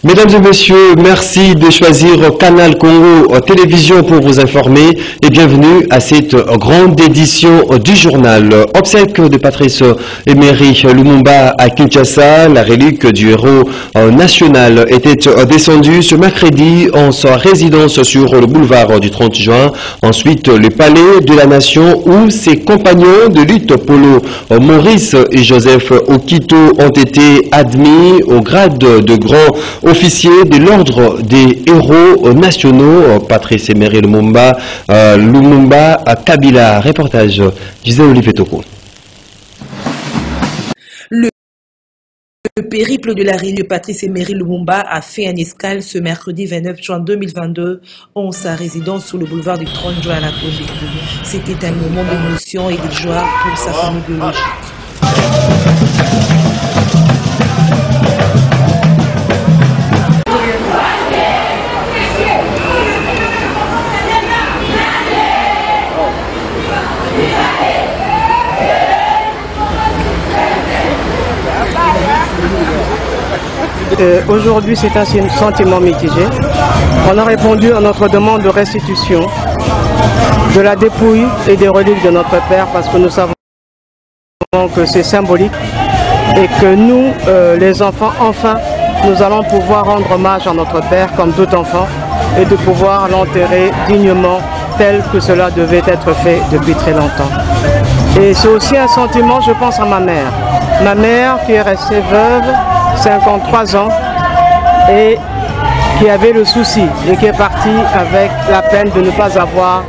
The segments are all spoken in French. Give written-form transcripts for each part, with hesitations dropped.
Mesdames et messieurs, merci de choisir Canal Congo Télévision pour vous informer et bienvenue à cette grande édition du journal. Obsèque de Patrice Emery Lumumba à Kinshasa, la relique du héros national était descendue ce mercredi en sa résidence sur le boulevard du 30 juin. Ensuite, le palais de la Nation où ses compagnons de lutte Polo Maurice et Joseph Okito ont été admis au grade de grand officier de l'ordre des héros nationaux. Patrice Emery Lumumba à Kabila. Reportage Gisèle Olivier Toko. Le périple de la relique Patrice Emery Lumumba a fait un escale ce mercredi 29 juin 2022 en sa résidence sur le boulevard du 30 juin à la Condé. C'était un moment d'émotion et de joie pour sa famille biologique. Aujourd'hui, c'est un sentiment mitigé. On a répondu à notre demande de restitution de la dépouille et des reliques de notre père parce que nous savons que c'est symbolique et que nous, les enfants, enfin, nous allons pouvoir rendre hommage à notre père comme tout enfant et de pouvoir l'enterrer dignement tel que cela devait être fait depuis très longtemps. Et c'est aussi un sentiment, je pense à ma mère qui est restée veuve, 53 ans, et qui avait le souci et qui est partie avec la peine de ne pas avoir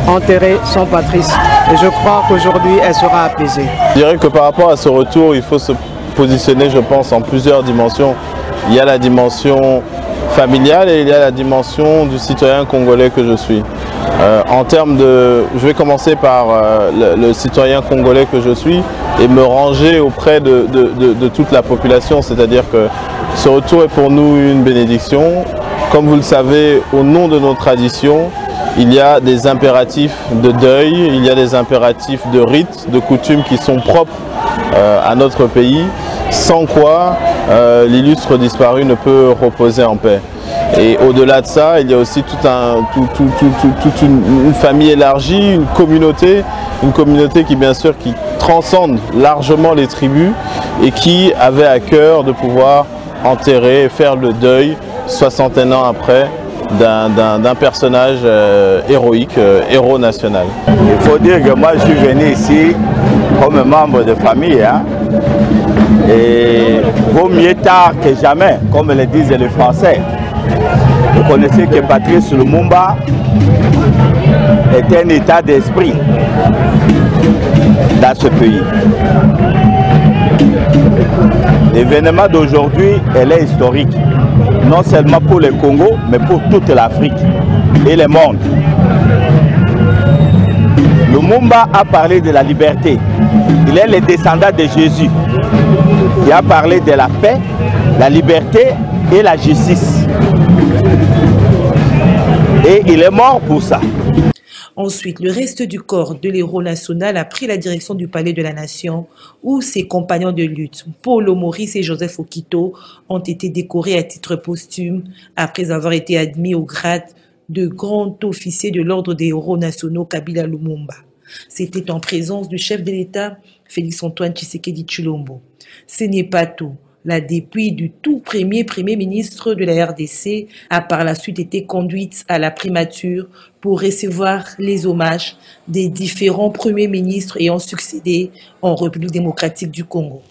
enterré son Patrice. Et je crois qu'aujourd'hui, elle sera apaisée. Je dirais que par rapport à ce retour, il faut se positionner, je pense, en plusieurs dimensions. Il y a la dimension familiale et il y a la dimension du citoyen congolais que je suis. En termes de... Je vais commencer par le citoyen congolais que je suis et me ranger auprès de toute la population. C'est-à-dire que ce retour est pour nous une bénédiction. Comme vous le savez, au nom de nos traditions, il y a des impératifs de deuil, il y a des impératifs de rites, de coutumes qui sont propres à notre pays, sans quoi l'illustre disparu ne peut reposer en paix. Et au-delà de ça, il y a aussi toute une famille élargie, une communauté qui bien sûr qui transcende largement les tribus et qui avait à cœur de pouvoir enterrer, faire le deuil 61 ans après d'un personnage héroïque, héros national. Il faut dire que moi je suis venu ici comme membre de famille. Hein, et vaut mieux tard que jamais, comme le disent les Français. Vous connaissez que Patrice Lumumba est un état d'esprit dans ce pays. L'événement d'aujourd'hui, elle est historique, non seulement pour le Congo, mais pour toute l'Afrique et le monde. Lumumba a parlé de la liberté. Il est le descendant de Jésus. Il a parlé de la paix, la liberté et la justice. Et il est mort pour ça. Ensuite, le reste du corps de l'héros national a pris la direction du palais de la Nation où ses compagnons de lutte, Polo Maurice et Joseph Okito, ont été décorés à titre posthume après avoir été admis au grade de grand officier de l'ordre des héros nationaux Kabila Lumumba. C'était en présence du chef de l'État, Félix-Antoine Tshisekedi Tshilombo. Ce n'est pas tout. La dépouille du tout premier ministre de la RDC a par la suite été conduite à la primature pour recevoir les hommages des différents premiers ministres ayant succédé en République démocratique du Congo.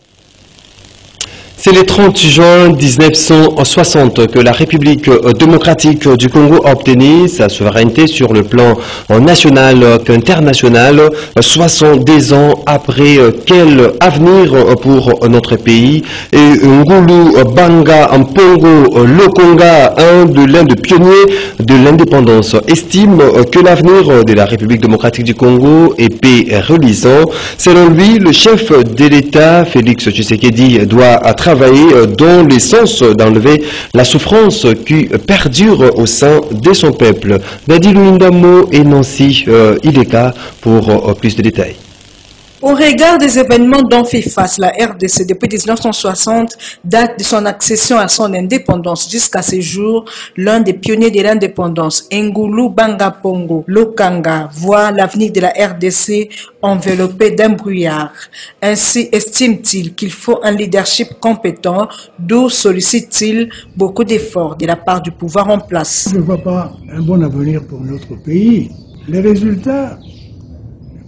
C'est le 30 juin 1960 que la République démocratique du Congo a obtenu sa souveraineté sur le plan national qu'international. 70 ans après, quel avenir pour notre pays? Et Ngulu Banga Mpongo Lokonga, l'un des pionniers de l'indépendance, estime que l'avenir de la République démocratique du Congo est pérennisant. Selon lui, le chef de l'État, Félix Tshisekedi, doit travailler dans le sens d'enlever la souffrance qui perdure au sein de son peuple. Nadi Luindamo et Nancy Ileka pour plus de détails. Au regard des événements dont fait face la RDC depuis 1960, date de son accession à son indépendance jusqu'à ce jour, l'un des pionniers de l'indépendance, Ngulu Banga Pongo Lokanga, voit l'avenir de la RDC enveloppé d'un brouillard. Ainsi estime-t-il qu'il faut un leadership compétent, d'où sollicite-t-il beaucoup d'efforts de la part du pouvoir en place. Je ne vois pas un bon avenir pour notre pays. Les résultats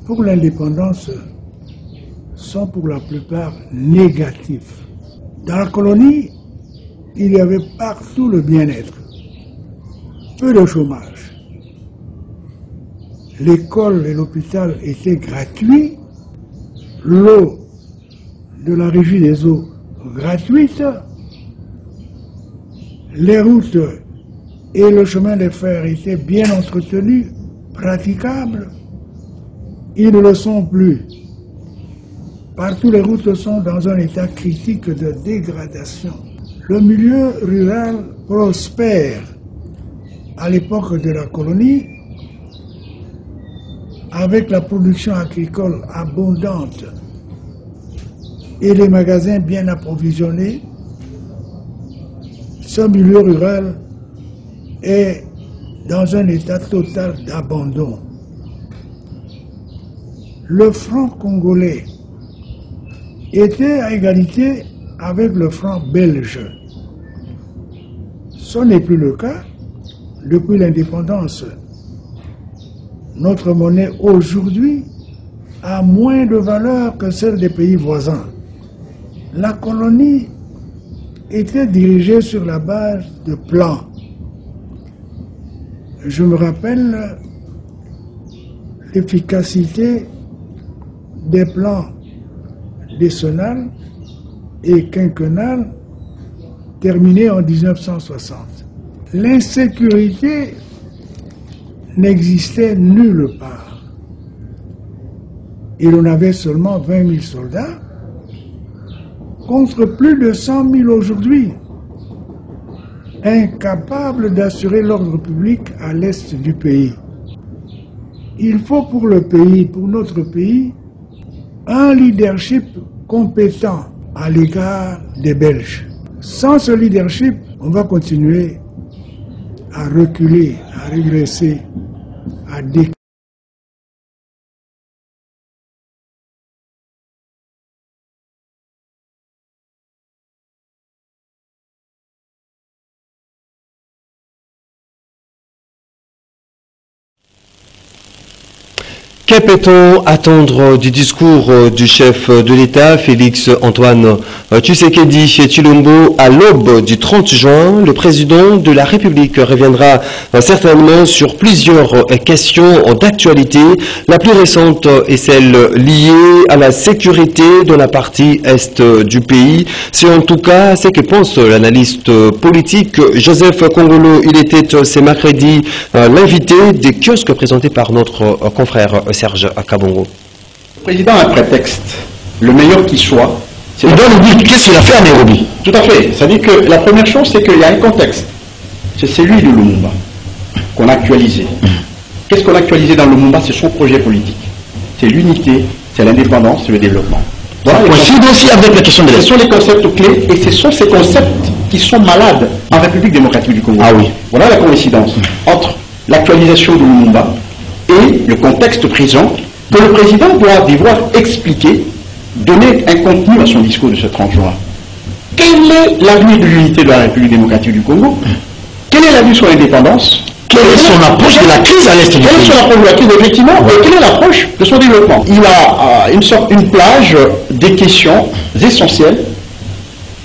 pour l'indépendance sont pour la plupart négatifs. Dans la colonie, il y avait partout le bien-être, peu de chômage. L'école et l'hôpital étaient gratuits, l'eau de la régie des eaux gratuite, les routes et le chemin de fer étaient bien entretenus, praticables. Ils ne le sont plus. Partout, les routes sont dans un état critique de dégradation. Le milieu rural prospère à l'époque de la colonie avec la production agricole abondante et les magasins bien approvisionnés. Ce milieu rural est dans un état total d'abandon. Le franc congolais était à égalité avec le franc belge. Ce n'est plus le cas depuis l'indépendance. Notre monnaie aujourd'hui a moins de valeur que celle des pays voisins. La colonie était dirigée sur la base de plans. Je me rappelle l'efficacité des plans décennal et quinquennal terminé en 1960. L'insécurité n'existait nulle part. Et l'on avait seulement 20 000 soldats contre plus de 100 000 aujourd'hui, incapables d'assurer l'ordre public à l'est du pays. Il faut pour le pays, pour notre pays, un leadership compétent à l'égard des Belges. Sans ce leadership, on va continuer à reculer, à régresser, à décliner. Que peut-on attendre du discours du chef de l'État, Félix Antoine Tshisekedi Tshilombo, à l'aube du 30 juin? Le président de la République reviendra certainement sur plusieurs questions d'actualité. La plus récente est celle liée à la sécurité dans la partie est du pays. C'est en tout cas ce que pense l'analyste politique Joseph Kongolo. Il était ce mercredi l'invité des kiosques présentés par notre confrère Serge Akabongo. Le président a un prétexte, le meilleur qui soit. Il doit nous dire qu'est-ce qu'il a fait à Nairobi. Tout à fait. C'est-à-dire que la première chose, c'est qu'il y a un contexte. C'est celui de Lumumba qu'on a actualisé. Qu'est-ce qu'on a actualisé dans Lumumba? C'est son projet politique. C'est l'unité, c'est l'indépendance, c'est le développement. Voilà. Coïncide aussi avec la question de ce sont les concepts clés et ce sont ces concepts qui sont malades en République démocratique du Congo. Ah oui. Voilà la coïncidence entre l'actualisation de Lumumba et le contexte présent que le président doit devoir expliquer, donner un contenu à son discours de ce 30 juin. Quel est l'avenir de l'unité de la République démocratique du Congo? Quel est l'avenir sur l'indépendance? Quelle est son approche de la crise à l'est du pays? Quelle est son approche de la crise, effectivement, et quelle est l'approche de son développement? Il a une plage des questions essentielles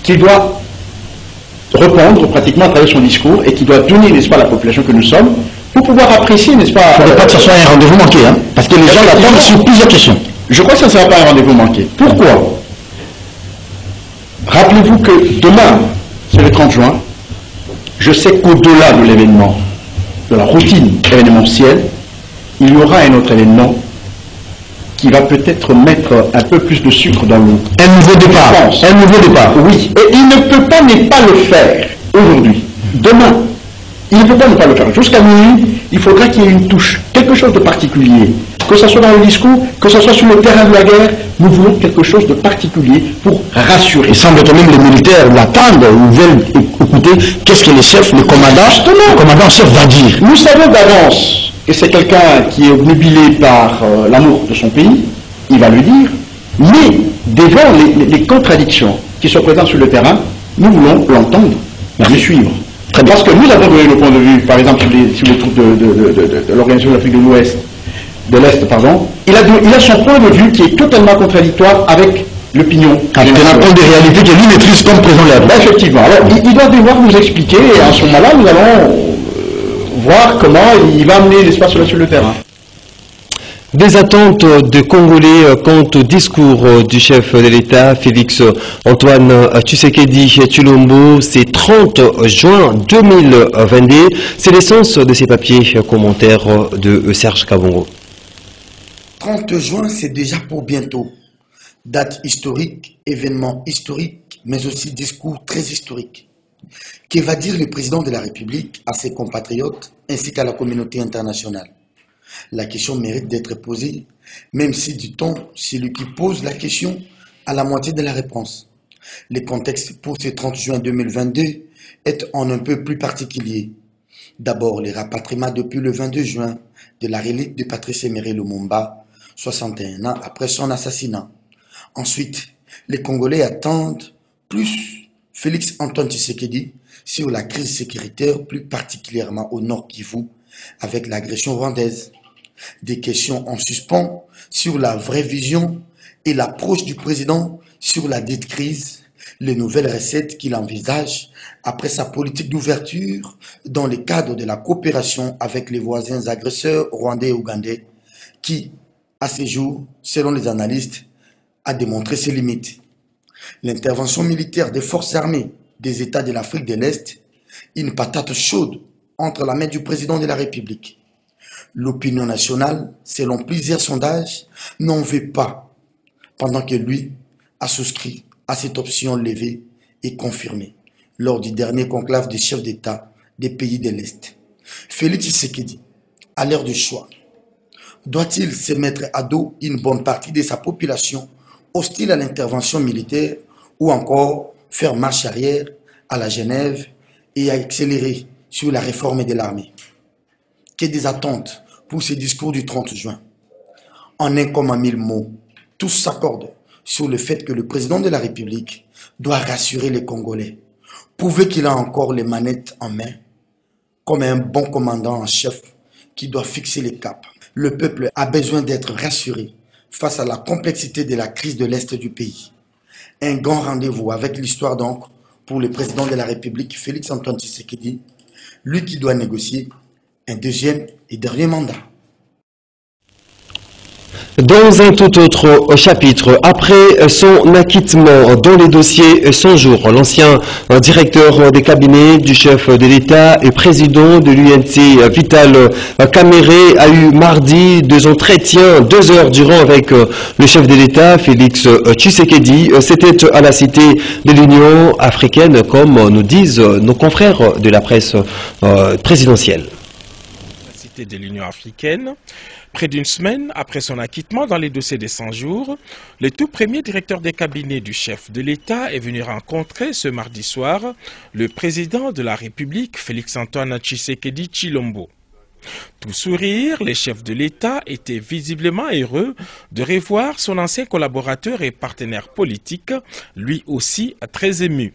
qu'il doit répondre pratiquement à travers son discours et qui doit donner, n'est-ce pas, à la population que nous sommes, pour pouvoir apprécier, n'est-ce pas... Il ne faudrait pas que ce soit un rendez-vous manqué, hein, parce que les gens l'attendent sur plusieurs questions. Je crois que ça ne sera pas un rendez-vous manqué. Pourquoi? Rappelez-vous que demain, c'est le 30 juin, je sais qu'au-delà de l'événement, de la routine événementielle, il y aura un autre événement qui va peut-être mettre un peu plus de sucre dans l'eau. Un nouveau départ. Un nouveau départ. Oui, et il ne peut pas ne pas le faire aujourd'hui. Demain, il ne peut pas ne pas le faire. Jusqu'à minuit, il faudra qu'il y ait une touche, quelque chose de particulier. Que ce soit dans le discours, que ce soit sur le terrain de la guerre, nous voulons quelque chose de particulier pour rassurer. Il semble que même les militaires l'attendent, ils veulent écouter qu'est-ce que le chef, le commandant chef va dire. Nous savons d'avance que c'est quelqu'un qui est obnubilé par l'amour de son pays, il va le dire, mais devant les contradictions qui se présentent sur le terrain, nous voulons l'entendre, le suivre. Parce que nous avons donné le point de vue, par exemple, sur les troupes de l'Organisation de l'Afrique de l'Ouest, de l'Est, pardon, il a son point de vue qui est totalement contradictoire avec l'opinion. Il tenant compte des réalités que lui maîtrise comme président de la République. Effectivement. Alors, il doit devoir nous expliquer, et à ce moment-là, nous allons voir comment il va amener l'espace sur le terrain. Des attentes de Congolais quant au discours du chef de l'État, Félix Antoine Tshisekedi Tshilombo, c'est 30 juin 2022. C'est l'essence de ces papiers, commentaires de Serge Kabongo. 30 juin, c'est déjà pour bientôt. Date historique, événement historique, mais aussi discours très historique. Que va dire le président de la République à ses compatriotes ainsi qu'à la communauté internationale? La question mérite d'être posée, même si dit-on, celui qui pose la question a la moitié de la réponse. Le contexte pour ce 30 juin 2022 est en un peu plus particulier. D'abord, le rapatriement depuis le 22 juin de la relique de Patrice Emery Lumumba, 61 ans après son assassinat. Ensuite, les Congolais attendent plus Félix Antoine Tshisekedi sur la crise sécuritaire, plus particulièrement au Nord Kivu, avec l'agression rwandaise. Des questions en suspens sur la vraie vision et l'approche du président sur la dite crise, les nouvelles recettes qu'il envisage après sa politique d'ouverture dans le cadre de la coopération avec les voisins agresseurs rwandais et ougandais qui, à ce jour, selon les analystes, a démontré ses limites. L'intervention militaire des forces armées des États de l'Afrique de l'Est, une patate chaude entre la main du président de la République. L'opinion nationale, selon plusieurs sondages, n'en veut pas, pendant que lui a souscrit à cette option levée et confirmée lors du dernier conclave des chefs d'État des pays de l'Est. Félix Tshisekedi, à l'heure du choix, doit-il se mettre à dos une bonne partie de sa population hostile à l'intervention militaire ou encore faire marche arrière à la Genève et à accélérer sur la réforme de l'armée? Que des attentes pour ce discours du 30 juin. En un comme en 1000 mots, tous s'accordent sur le fait que le président de la République doit rassurer les Congolais, prouver qu'il a encore les manettes en main, comme un bon commandant en chef qui doit fixer les caps. Le peuple a besoin d'être rassuré face à la complexité de la crise de l'Est du pays. Un grand rendez-vous avec l'histoire donc pour le président de la République, Félix Antoine Tshisekedi, lui qui doit négocier un deuxième et dernier mandat. Dans un tout autre chapitre, après son acquittement dans les dossiers 100 jours, l'ancien directeur des cabinets du chef de l'État et président de l'UNC, Vital Kamerhe, a eu mardi 2 entretiens, 2 heures durant avec le chef de l'État, Félix Tshisekedi. C'était à la Cité de l'Union africaine, comme nous disent nos confrères de la presse présidentielle. De l'Union africaine. Près d'une semaine après son acquittement dans les dossiers des 100 jours, le tout premier directeur des cabinets du chef de l'État est venu rencontrer ce mardi soir le président de la République, Félix-Antoine Tshisekedi Tshilombo. Tout sourire, les chefs de l'État étaient visiblement heureux de revoir son ancien collaborateur et partenaire politique, lui aussi très ému.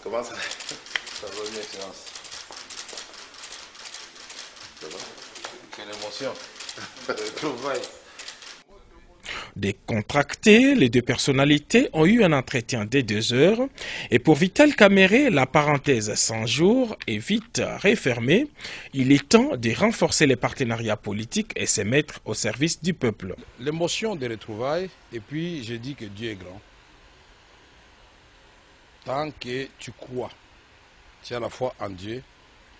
Comment ça va bien, Excellence? Quelle émotion. Décontractés, les deux personnalités ont eu un entretien de 2 heures et pour Vital Kamerhe, la parenthèse 100 jours est vite refermée. Il est temps de renforcer les partenariats politiques et se mettre au service du peuple. L'émotion des retrouvailles, et puis je dis que Dieu est grand. Tant que tu crois, tu as la foi en Dieu,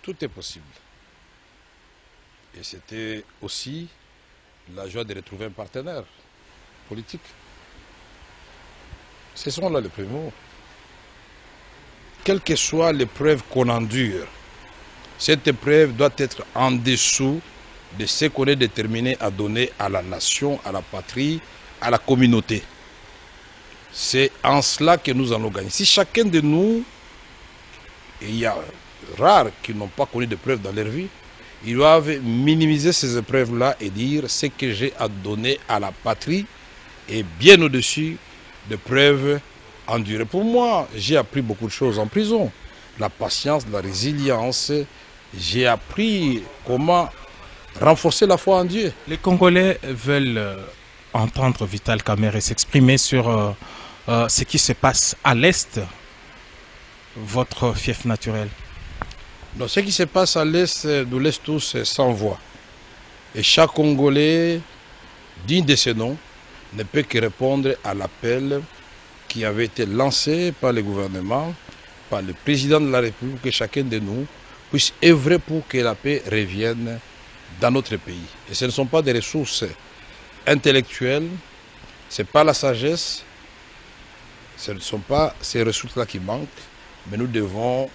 tout est possible. Et c'était aussi la joie de retrouver un partenaire politique. Ce sont là les premiers mots. Quelle que soit l'épreuve qu'on endure, cette épreuve doit être en dessous de ce qu'on est déterminé à donner à la nation, à la patrie, à la communauté. C'est en cela que nous allons gagner. Si chacun de nous, et il y a rares qui n'ont pas connu d'épreuves dans leur vie, ils doivent minimiser ces épreuves-là et dire ce que j'ai à donner à la patrie est bien au-dessus des preuves endurées. Pour moi, j'ai appris beaucoup de choses en prison. La patience, la résilience. J'ai appris comment renforcer la foi en Dieu. Les Congolais veulent entendre Vital Kamerhe s'exprimer sur ce qui se passe à l'Est, votre fief naturel. Donc, ce qui se passe à l'Est, nous laisse tous sans voix. Et chaque Congolais, digne de ce nom, ne peut que répondre à l'appel qui avait été lancé par le gouvernement, par le président de la République, que chacun de nous puisse œuvrer pour que la paix revienne dans notre pays. Et ce ne sont pas des ressources intellectuelles, ce n'est pas la sagesse, ce ne sont pas ces ressources-là qui manquent, mais nous devons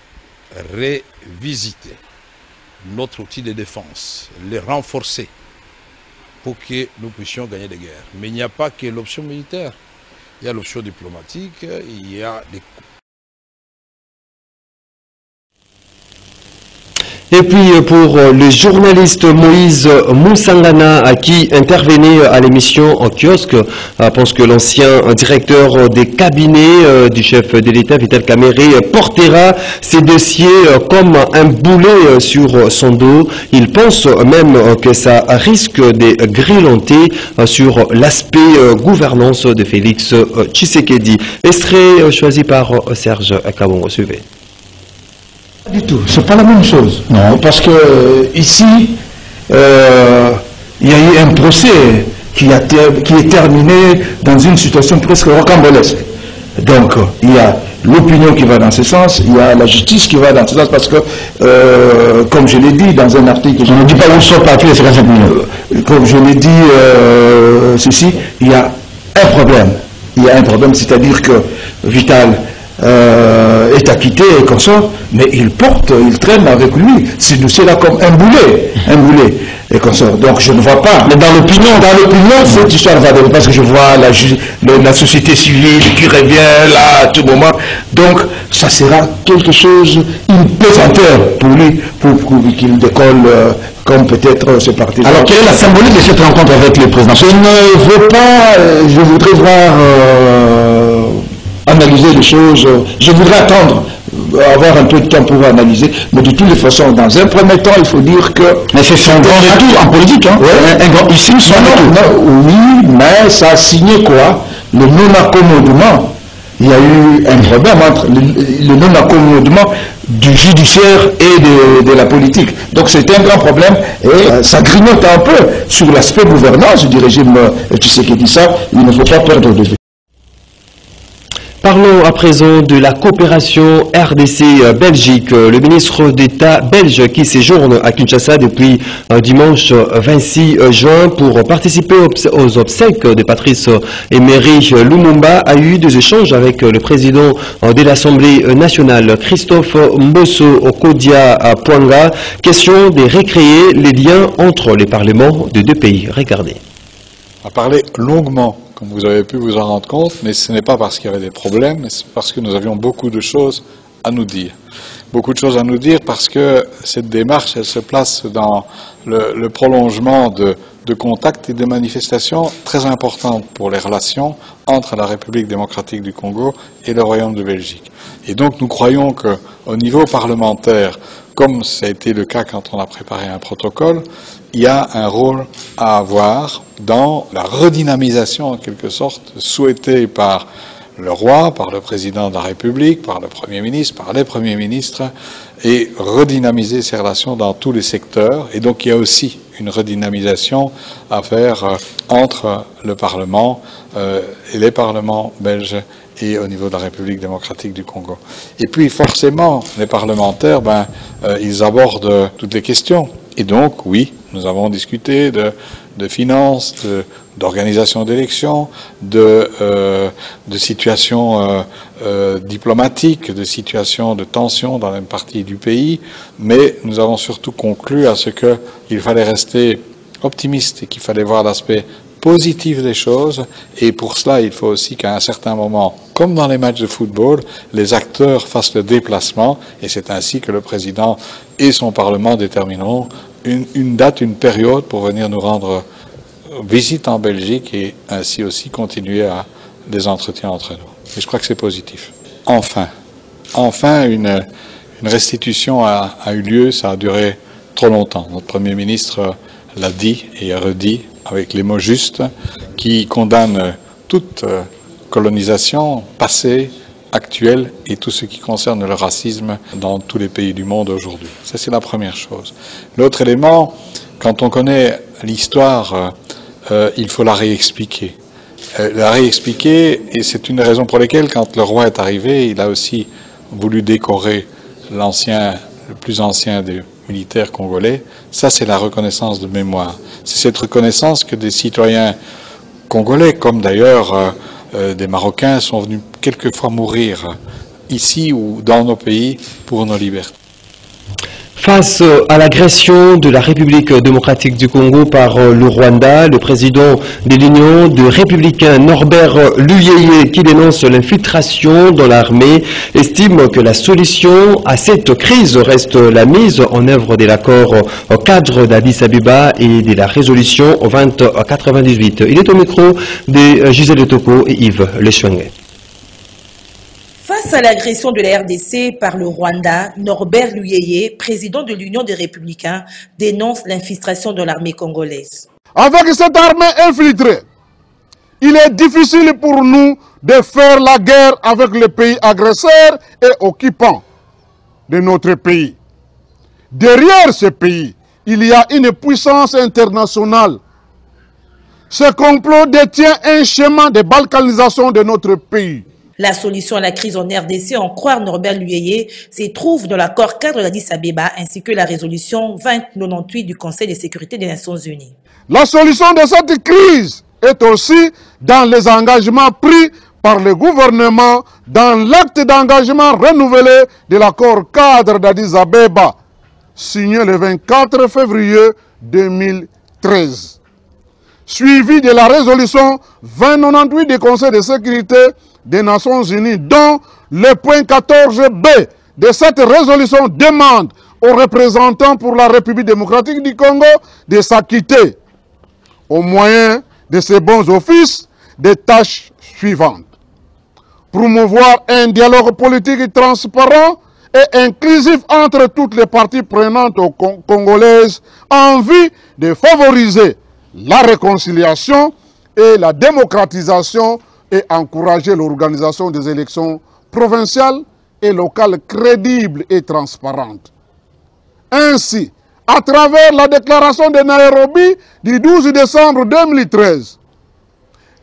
revisiter notre outil de défense, les renforcer pour que nous puissions gagner des guerres. Mais il n'y a pas que l'option militaire, il y a l'option diplomatique, il y a des... Et puis pour le journaliste Moïse Moussangana qui intervenait à l'émission en kiosque, pense que l'ancien directeur des cabinets du chef de l'État, Vital Kamerhe, portera ces dossiers comme un boulet sur son dos. Il pense même que ça risque de grellanter sur l'aspect gouvernance de Félix Tshisekedi. Extrait choisi par Serge Kabongo. Suivez. Du tout, c'est pas la même chose. Non, parce que ici, il y a eu un procès qui est terminé dans une situation presque rocambolesque. Donc, il y a l'opinion qui va dans ce sens, il y a la justice qui va dans ce sens, parce que, comme je l'ai dit dans un article... Je ne dis pas où sont papiers, c'est 45 minutes. Comme je l'ai dit, ceci, il y a un problème. Il y a un problème, c'est-à-dire que Vital est acquitté et consort, mais il traîne avec lui ce dossier-là comme un boulet et consort. Donc je ne vois pas. Mais dans l'opinion, cette histoire va donner, parce que je vois la société civile qui revient là à tout moment. Donc ça sera quelque chose, une pesanteur pour lui, pour qu'il décolle comme peut-être ce parti. Alors quelle est la symbolique de cette rencontre avec le président? Je ne veux pas, je voudrais voir analyser les choses, je voudrais attendre, avoir un peu de temps pour analyser, mais de toutes les façons, dans un premier temps, il faut dire que... Mais c'est son grand retour en politique, hein? Ouais. Ici, son retour. Oui, mais ça a signé quoi? Le non-accommodement. Il y a eu un problème entre le non-accommodement du judiciaire et de la politique. Donc c'est un grand problème et ça grignote un peu sur l'aspect gouvernance du régime Tshisekedi. Ça, il ne faut pas perdre de vue. Parlons à présent de la coopération RDC-Belgique. Le ministre d'État belge qui séjourne à Kinshasa depuis dimanche 26 juin pour participer aux obsèques de Patrice Emery Lumumba a eu des échanges avec le président de l'Assemblée nationale, Christophe Mbosso Kodia Pwanga. Question de recréer les liens entre les parlements de deux pays. Regardez. On a parlé longuement, comme vous avez pu vous en rendre compte, mais ce n'est pas parce qu'il y avait des problèmes, mais c'est parce que nous avions beaucoup de choses à nous dire. Beaucoup de choses à nous dire parce que cette démarche, elle se place dans le prolongement de contacts et de manifestations très importantes pour les relations entre la République démocratique du Congo et le Royaume de Belgique. Et donc nous croyons qu'au niveau parlementaire, comme ça a été le cas quand on a préparé un protocole, il y a un rôle à avoir dans la redynamisation, en quelque sorte, souhaitée par le roi, par le président de la République, par le Premier ministre, par les premiers ministres, et redynamiser ces relations dans tous les secteurs. Et donc il y a aussi une redynamisation à faire entre le Parlement et les parlements belges et au niveau de la République démocratique du Congo. Et puis forcément, les parlementaires, ils abordent toutes les questions. Et donc, oui, Nous avons discuté de finances, d'organisation d'élections, de situations diplomatiques, de situations de tension dans une partie du pays, mais nous avons surtout conclu à ce qu'il fallait rester optimiste et qu'il fallait voir l'aspect positif des choses, et pour cela il faut aussi qu'à un certain moment, comme dans les matchs de football, les acteurs fassent le déplacement, et c'est ainsi que le président et son Parlement détermineront une date, une période pour venir nous rendre visite en Belgique et ainsi aussi continuer à des entretiens entre nous. Et je crois que c'est positif. Enfin, une restitution a eu lieu, ça a duré trop longtemps. Notre Premier ministre l'a dit et a redit avec les mots justes, qui condamnent toute colonisation passée, actuelle et tout ce qui concerne le racisme dans tous les pays du monde aujourd'hui. Ça, c'est la première chose. L'autre élément, quand on connaît l'histoire, il faut la réexpliquer. Et c'est une des raisons pour lesquelles, quand le roi est arrivé, il a aussi voulu décorer le plus ancien des militaires congolais. Ça, c'est la reconnaissance de mémoire. C'est cette reconnaissance que des citoyens congolais, comme d'ailleurs des Marocains, sont venus quelquefois mourir ici ou dans nos pays pour nos libertés. Face à l'agression de la République démocratique du Congo par le Rwanda, le président de l'Union des Républicains, Norbert Luyeye, qui dénonce l'infiltration dans l'armée, estime que la solution à cette crise reste la mise en œuvre de l'accord cadre d'Addis Abeba et de la résolution 2098. Il est au micro de Gisèle Toko et Yves Lechouengue. Face à l'agression de la RDC par le Rwanda, Norbert Luyeye, président de l'Union des Républicains, dénonce l'infiltration de l'armée congolaise. Avec cette armée infiltrée, il est difficile pour nous de faire la guerre avec les pays agresseurs et occupants de notre pays. Derrière ce pays, il y a une puissance internationale. Ce complot détient un schéma de balkanisation de notre pays. La solution à la crise en RDC, en croire Norbert Luyeye, se trouve dans l'accord cadre d'Addis Abeba ainsi que la résolution 2098 du Conseil de sécurité des Nations Unies. La solution de cette crise est aussi dans les engagements pris par le gouvernement dans l'acte d'engagement renouvelé de l'accord cadre d'Addis Abeba, signé le 24 février 2013. Suivi de la résolution 2098 du Conseil de sécurité des Nations Unies, dont le point 14b de cette résolution demande aux représentants pour la République démocratique du Congo de s'acquitter, au moyen de ses bons offices, des tâches suivantes. Promouvoir un dialogue politique transparent et inclusif entre toutes les parties prenantes congolaises en vue de favoriser la réconciliation et la démocratisation et encourager l'organisation des élections provinciales et locales crédibles et transparentes. Ainsi, à travers la déclaration de Nairobi du 12 décembre 2013,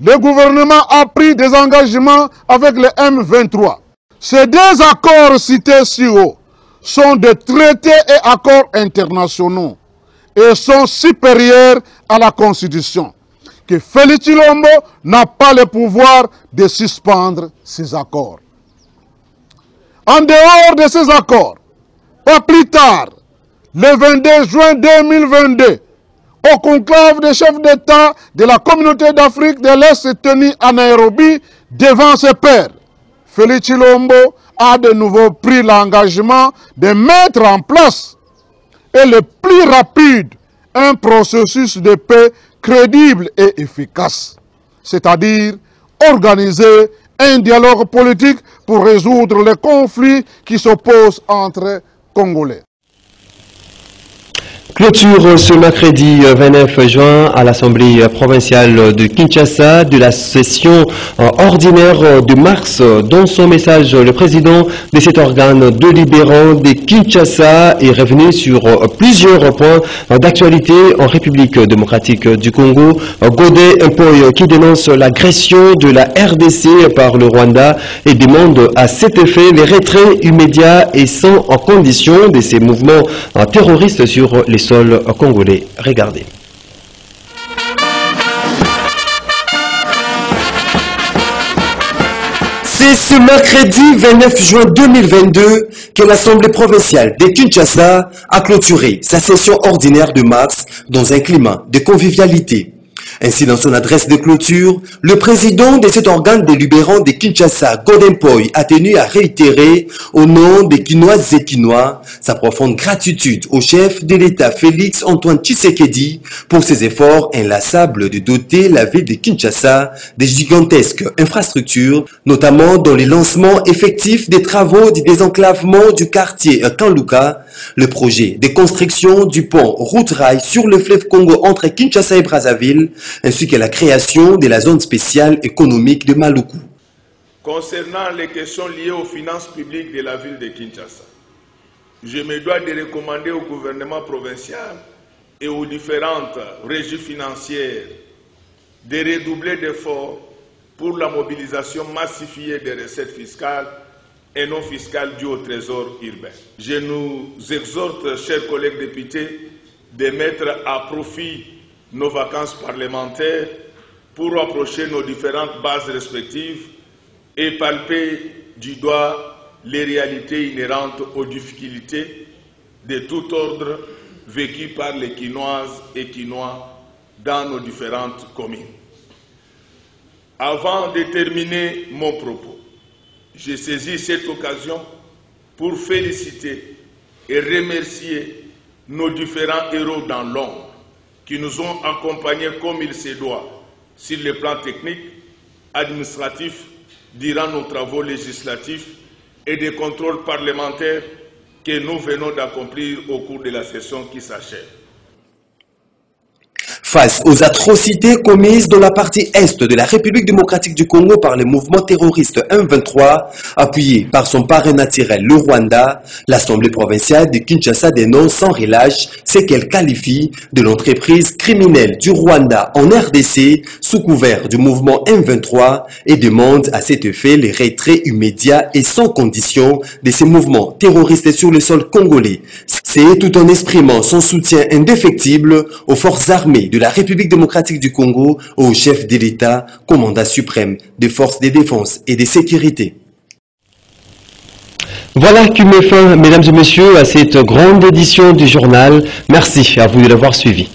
le gouvernement a pris des engagements avec le M23. Ces deux accords cités si haut sont des traités et accords internationaux et sont supérieurs à la Constitution. Que Félix Tshilombo n'a pas le pouvoir de suspendre ces accords. En dehors de ces accords, pas plus tard, le 22 juin 2022, au conclave des chefs d'État de la communauté d'Afrique de l'Est tenu à Nairobi devant ses pairs, Félix Tshilombo a de nouveau pris l'engagement de mettre en place et le plus rapide un processus de paix crédible et efficace, c'est-à-dire organiser un dialogue politique pour résoudre les conflits qui s'opposent entre Congolais. Clôture ce mercredi 29 juin à l'Assemblée provinciale de Kinshasa de la session ordinaire de mars. Dans son message, le président de cet organe délibérant de Kinshasa est revenu sur plusieurs points d'actualité en République démocratique du Congo. Godé Mpoyo, qui dénonce l'agression de la RDC par le Rwanda et demande à cet effet les retraits immédiats et sans condition de ces mouvements terroristes sur les sol congolais. Regardez. C'est ce mercredi 29 juin 2022 que l'Assemblée provinciale de Kinshasa a clôturé sa session ordinaire de mars dans un climat de convivialité. Ainsi, dans son adresse de clôture, le président de cet organe délibérant de Kinshasa, Godempoy, a tenu à réitérer au nom des Kinoises et Kinois sa profonde gratitude au chef de l'État Félix Antoine Tshisekedi pour ses efforts inlassables de doter la ville de Kinshasa des gigantesques infrastructures, notamment dans les lancements effectifs des travaux du désenclavement du quartier Kanluka, le projet de construction du pont route-rail sur le fleuve Congo entre Kinshasa et Brazzaville, ainsi que la création de la zone spéciale économique de Maluku. Concernant les questions liées aux finances publiques de la ville de Kinshasa, je me dois de recommander au gouvernement provincial et aux différentes régies financières de redoubler d'efforts pour la mobilisation massifiée des recettes fiscales et non fiscales dues au trésor urbain. Je nous exhorte, chers collègues députés, de mettre à profit nos vacances parlementaires pour rapprocher nos différentes bases respectives et palper du doigt les réalités inhérentes aux difficultés de tout ordre vécues par les Kinoises et Kinois dans nos différentes communes. Avant de terminer mon propos, je saisis cette occasion pour féliciter et remercier nos différents héros dans l'ombre qui nous ont accompagnés comme il se doit sur le plan technique, administratif, durant nos travaux législatifs et des contrôles parlementaires que nous venons d'accomplir au cours de la session qui s'achève. Face aux atrocités commises dans la partie est de la République démocratique du Congo par le mouvement terroriste M23, appuyé par son parrain naturel, le Rwanda, l'Assemblée provinciale de Kinshasa dénonce sans relâche ce qu'elle qualifie de l'entreprise criminelle du Rwanda en RDC sous couvert du mouvement M23 et demande à cet effet le retrait immédiat et sans condition de ces mouvements terroristes sur le sol congolais. C'est tout en exprimant son soutien indéfectible aux forces armées de la République démocratique du Congo, au chef de l'État, commandant suprême des forces de défense et de sécurité. Voilà qui met fin, mesdames et messieurs, à cette grande édition du journal. Merci à vous de l'avoir suivi.